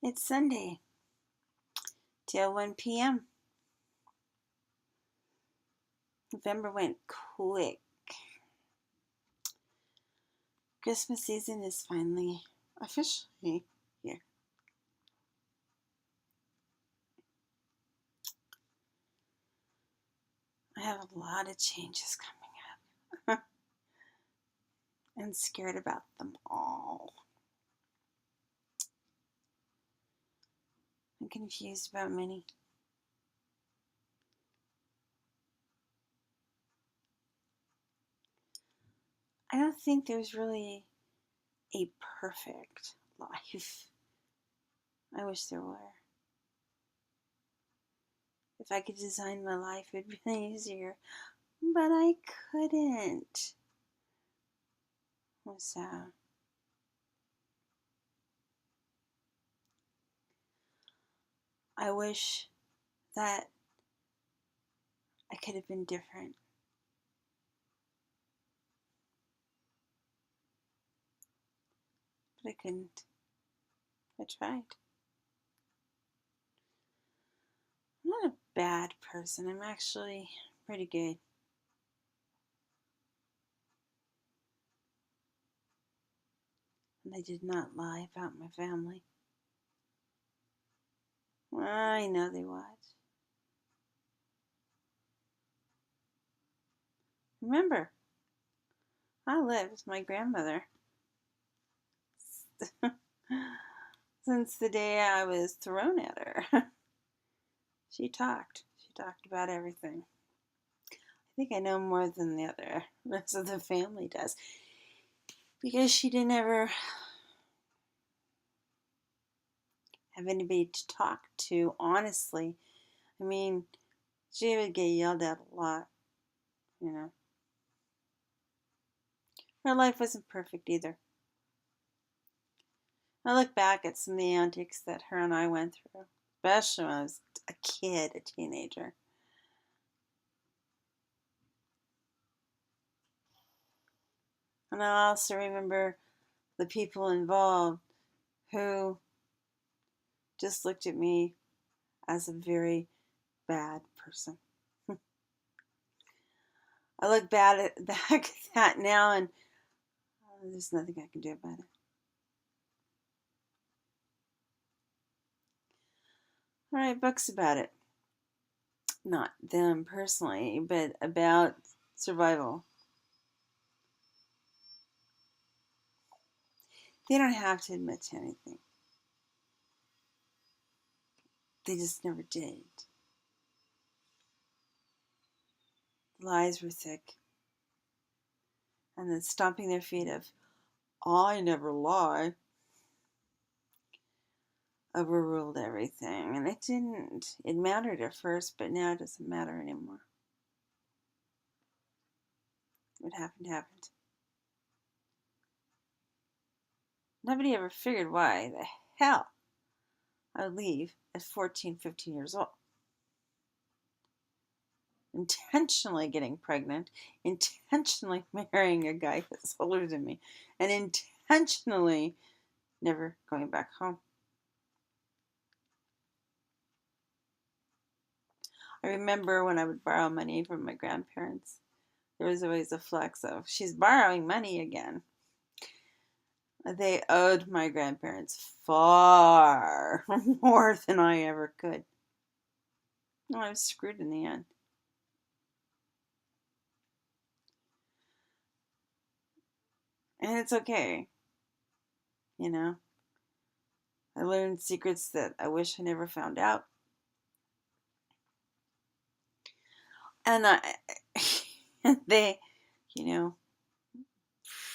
It's Sunday, till 1 p.m. November went quick. Christmas season is finally officially here. I have a lot of changes coming up. I'm scared about them all. I'm confused about many. I don't think there's really a perfect life. I wish there were. If I could design my life, it'd be easier. But I couldn't. So, I wish that I could have been different. But I couldn't. I tried. I'm not a bad person. I'm actually pretty good. And I did not lie about my family. I know they watch. Remember, I lived with my grandmother since the day I was thrown at her. She talked. She talked about everything. I think I know more than the rest of the family does. Because she didn't ever have anybody to talk to, honestly. I mean, she would get yelled at a lot, you know. Her life wasn't perfect either. I look back at some of the antics that her and I went through, especially when I was a kid, a teenager. And I also remember the people involved who just looked at me as a very bad person. I look back at that now, and there's nothing I can do about it. I write books about it. Not them personally, but about survival. They don't have to admit to anything. They just never did. The lies were thick. And then stomping their feet of, I never lie, overruled everything. And it didn't. It mattered at first, but now it doesn't matter anymore. What happened, happened. Nobody ever figured why the hell I would leave at 14, 15 years old. Intentionally getting pregnant, intentionally marrying a guy that's older than me, and intentionally never going back home. I remember when I would borrow money from my grandparents, there was always a flex of, she's borrowing money again. They owed my grandparents far more than I ever could. Well, I was screwed in the end. And it's okay. You know, I learned secrets that I wish I never found out. And they,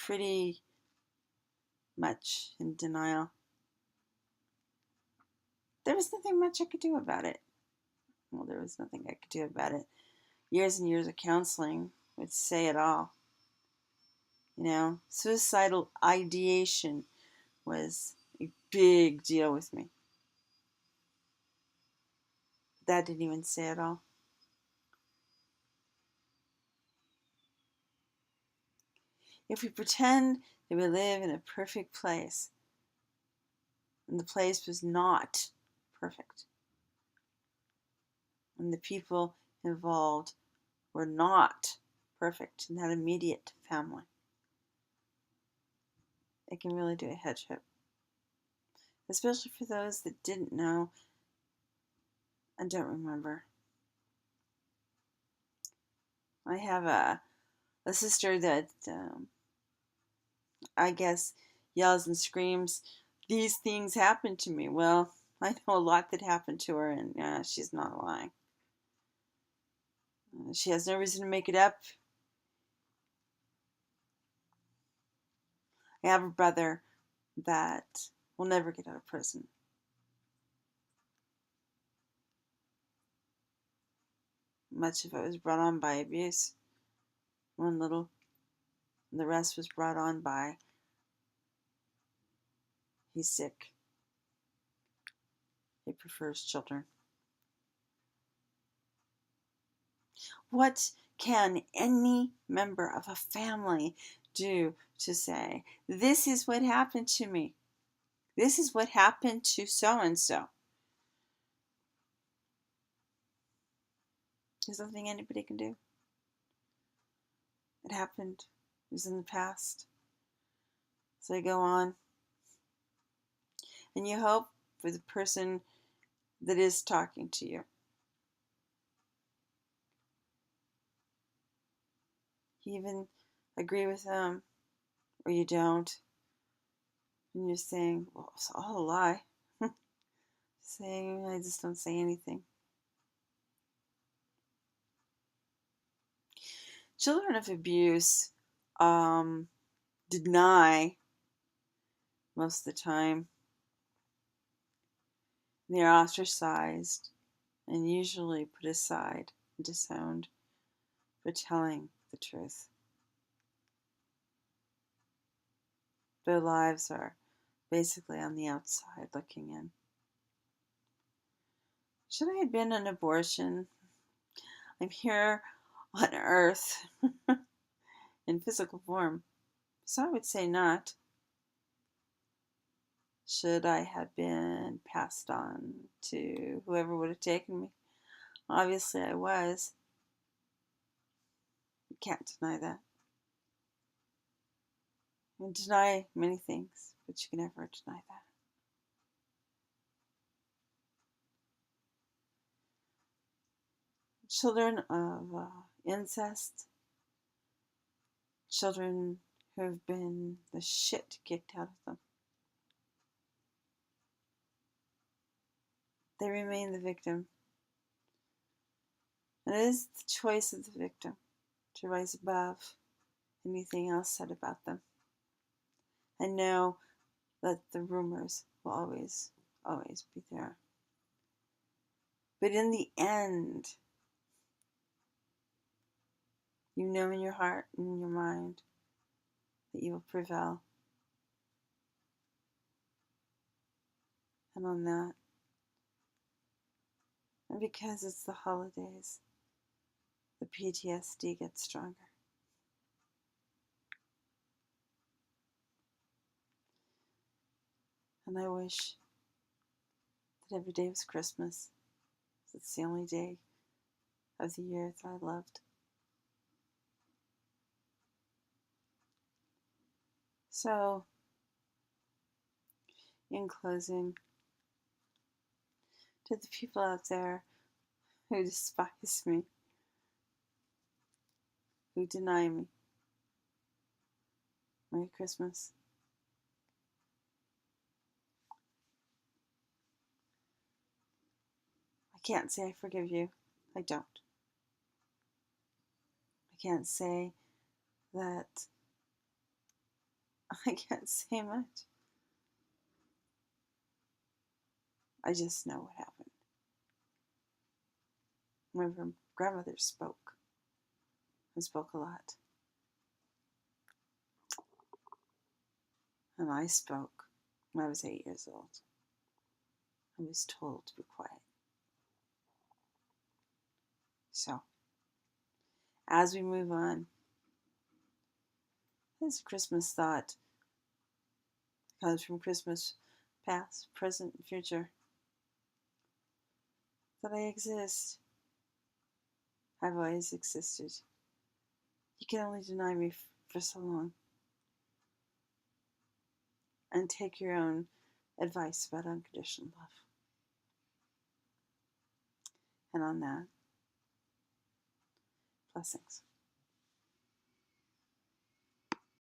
pretty much in denial. There was nothing much I could do about it. Well, there was nothing I could do about it. Years and years of counseling would say it all. Suicidal ideation was a big deal with me. That didn't even say it all. If we pretend that we live in a perfect place, And the place was not perfect. And the people involved were not perfect in that immediate family. It can really do a head trip, especially for those that didn't know and don't remember. I have a sister that I guess yells and screams, "These things happened to me." Well, I know a lot that happened to her, and she's not lying. She has no reason to make it up. I have a brother that will never get out of prison. Much of it was brought on by abuse, one little, and the rest was brought on by he's sick. He prefers children. What can any member of a family do to say, this is what happened to me? This is what happened to so-and-so? There's nothing anybody can do. It happened. It was in the past. So you go on. And you hope for the person that is talking to you. You even agree with them, or you don't. And you're saying, well, it's all a lie. Saying, I just don't say anything. Children of abuse deny most of the time. They're ostracized and usually put aside and disowned for telling the truth. Their lives are basically on the outside looking in. Should I have been an abortion? I'm here on earth in physical form, so I would say not. Should I have been passed on to whoever would have taken me? Obviously I was. You can't deny that. You can deny many things, but you can never deny that. Children of incest, children who have been the shit kicked out of them, they remain the victim. And it is the choice of the victim to rise above anything else said about them. And know that the rumors will always, always be there. But in the end, you know in your heart and in your mind that you will prevail. And on that, and because it's the holidays, the PTSD gets stronger. And I wish that every day was Christmas. It's the only day of the year that I loved. So, in closing, to the people out there who despise me, who deny me, Merry Christmas. I can't say I forgive you. I don't. I can't say that. I can't say much. I just know what happened. My grandmother spoke and spoke a lot. And I spoke when I was 8 years old. I was told to be quiet. So, as we move on, this Christmas thought comes from Christmas past, present, and future, that I exist. I've always existed. You can only deny me for so long. And take your own advice about unconditional love. And on that, blessings.